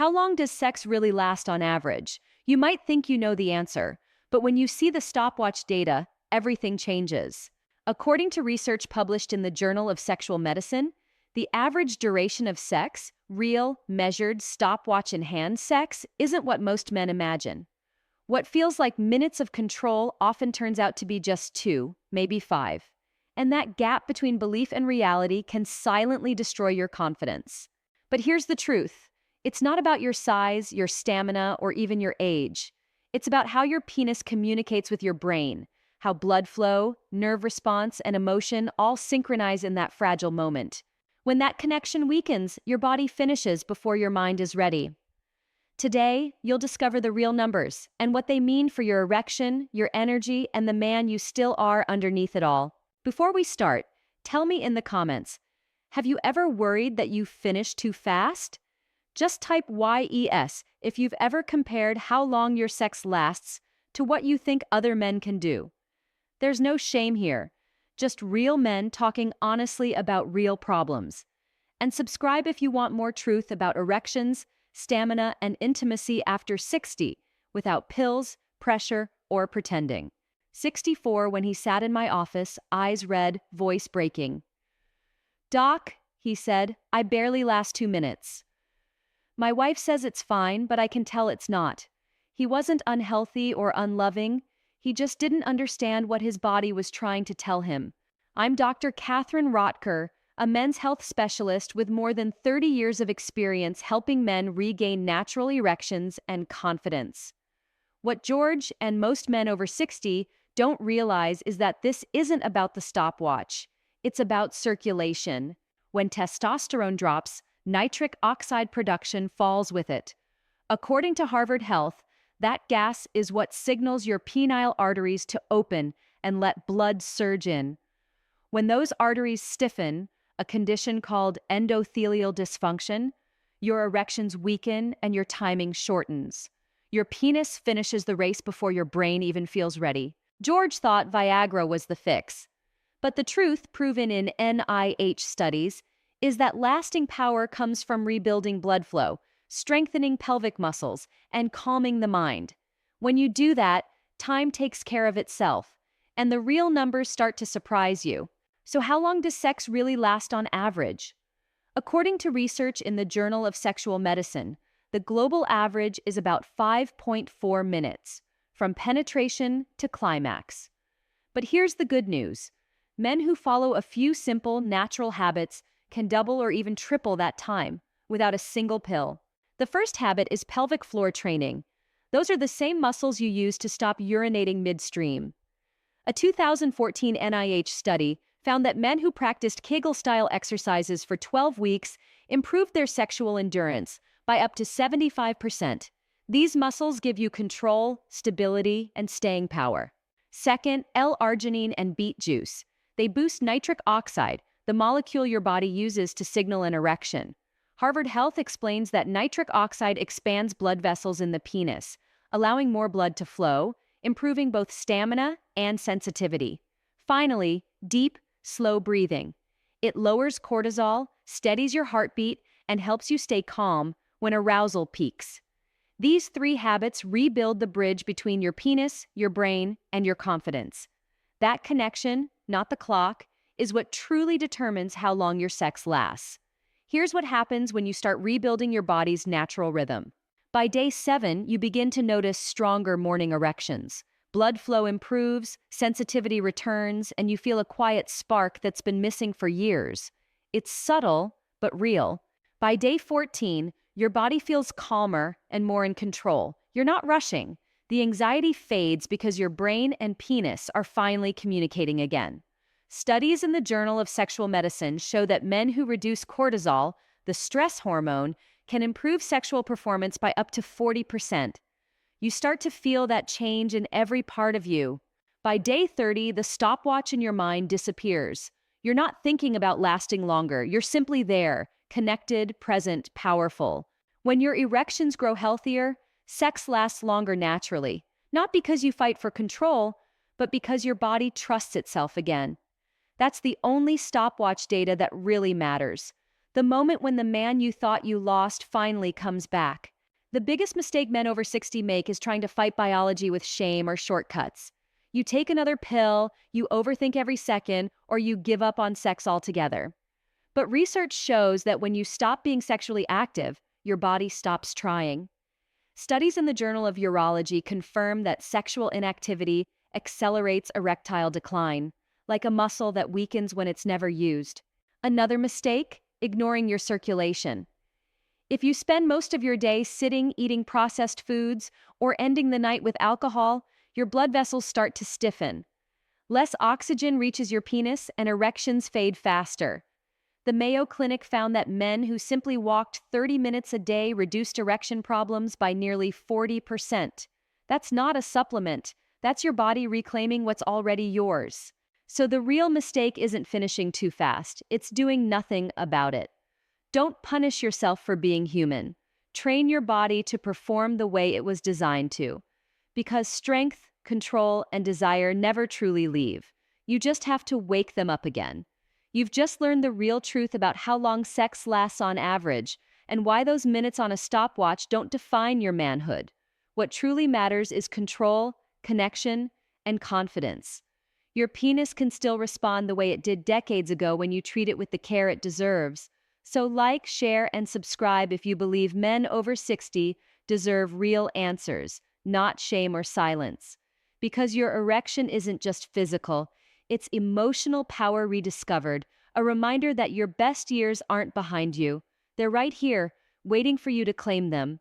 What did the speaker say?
How long does sex really last on average? You might think you know the answer, but when you see the stopwatch data, everything changes. According to research published in the Journal of Sexual Medicine, the average duration of sex, real, measured, stopwatch in hand sex, isn't what most men imagine. What feels like minutes of control often turns out to be just 2, maybe 5. And that gap between belief and reality can silently destroy your confidence. But here's the truth. It's not about your size, your stamina, or even your age. It's about how your penis communicates with your brain, how blood flow, nerve response, and emotion all synchronize in that fragile moment. When that connection weakens, your body finishes before your mind is ready. Today, you'll discover the real numbers and what they mean for your erection, your energy, and the man you still are underneath it all. Before we start, tell me in the comments, have you ever worried that you finished too fast? Just type YES if you've ever compared how long your sex lasts to what you think other men can do. There's no shame here, just real men talking honestly about real problems. And subscribe if you want more truth about erections, stamina, and intimacy after 60, without pills, pressure, or pretending. 64 when he sat in my office, eyes red, voice breaking. "Doc," he said, "I barely last 2 minutes. My wife says it's fine, but I can tell it's not. He wasn't unhealthy or unloving. He just didn't understand what his body was trying to tell him. I'm Dr. Catherine Rotker, a men's health specialist with more than 30 years of experience helping men regain natural erections and confidence. What George and most men over 60 don't realize is that this isn't about the stopwatch. It's about circulation. When testosterone drops, nitric oxide production falls with it. According to Harvard Health, that gas is what signals your penile arteries to open and let blood surge in. When those arteries stiffen, a condition called endothelial dysfunction, your erections weaken and your timing shortens. Your penis finishes the race before your brain even feels ready. George thought Viagra was the fix. But the truth, proven in NIH studies, is that lasting power comes from rebuilding blood flow, strengthening pelvic muscles, and calming the mind. When you do that, time takes care of itself, and the real numbers start to surprise you. So how long does sex really last on average? According to research in the Journal of Sexual Medicine, the global average is about 5.4 minutes, from penetration to climax. But here's the good news. Men who follow a few simple, natural habits can double or even triple that time without a single pill. The first habit is pelvic floor training. Those are the same muscles you use to stop urinating midstream. A 2014 NIH study found that men who practiced Kegel-style exercises for 12 weeks improved their sexual endurance by up to 75%. These muscles give you control, stability, and staying power. Second, L-arginine and beet juice. They boost nitric oxide, the molecule your body uses to signal an erection. Harvard Health explains that nitric oxide expands blood vessels in the penis, allowing more blood to flow, improving both stamina and sensitivity. Finally, deep, slow breathing. It lowers cortisol, steadies your heartbeat, and helps you stay calm when arousal peaks. These 3 habits rebuild the bridge between your penis, your brain, and your confidence. That connection, not the clock, is what truly determines how long your sex lasts. Here's what happens when you start rebuilding your body's natural rhythm. By day 7, you begin to notice stronger morning erections. Blood flow improves, sensitivity returns, and you feel a quiet spark that's been missing for years. It's subtle, but real. By day 14, your body feels calmer and more in control. You're not rushing. The anxiety fades because your brain and penis are finally communicating again. Studies in the Journal of Sexual Medicine show that men who reduce cortisol, the stress hormone, can improve sexual performance by up to 40%. You start to feel that change in every part of you. By day 30, the stopwatch in your mind disappears. You're not thinking about lasting longer. You're simply there, connected, present, powerful. When your erections grow healthier, sex lasts longer naturally. Not because you fight for control, but because your body trusts itself again. That's the only stopwatch data that really matters. The moment when the man you thought you lost finally comes back. The biggest mistake men over 60 make is trying to fight biology with shame or shortcuts. You take another pill, you overthink every second, or you give up on sex altogether. But research shows that when you stop being sexually active, your body stops trying. Studies in the Journal of Urology confirm that sexual inactivity accelerates erectile decline, like a muscle that weakens when it's never used. Another mistake? Ignoring your circulation. If you spend most of your day sitting, eating processed foods, or ending the night with alcohol, your blood vessels start to stiffen. Less oxygen reaches your penis and erections fade faster. The Mayo Clinic found that men who simply walked 30 minutes a day reduced erection problems by nearly 40%. That's not a supplement. That's your body reclaiming what's already yours. So the real mistake isn't finishing too fast. It's doing nothing about it. Don't punish yourself for being human. Train your body to perform the way it was designed to. Because strength, control, and desire never truly leave. You just have to wake them up again. You've just learned the real truth about how long sex lasts on average, and why those minutes on a stopwatch don't define your manhood. What truly matters is control, connection, and confidence. Your penis can still respond the way it did decades ago when you treat it with the care it deserves. So like, share, and subscribe if you believe men over 60 deserve real answers, not shame or silence. Because your erection isn't just physical, it's emotional power rediscovered, a reminder that your best years aren't behind you. They're right here, waiting for you to claim them.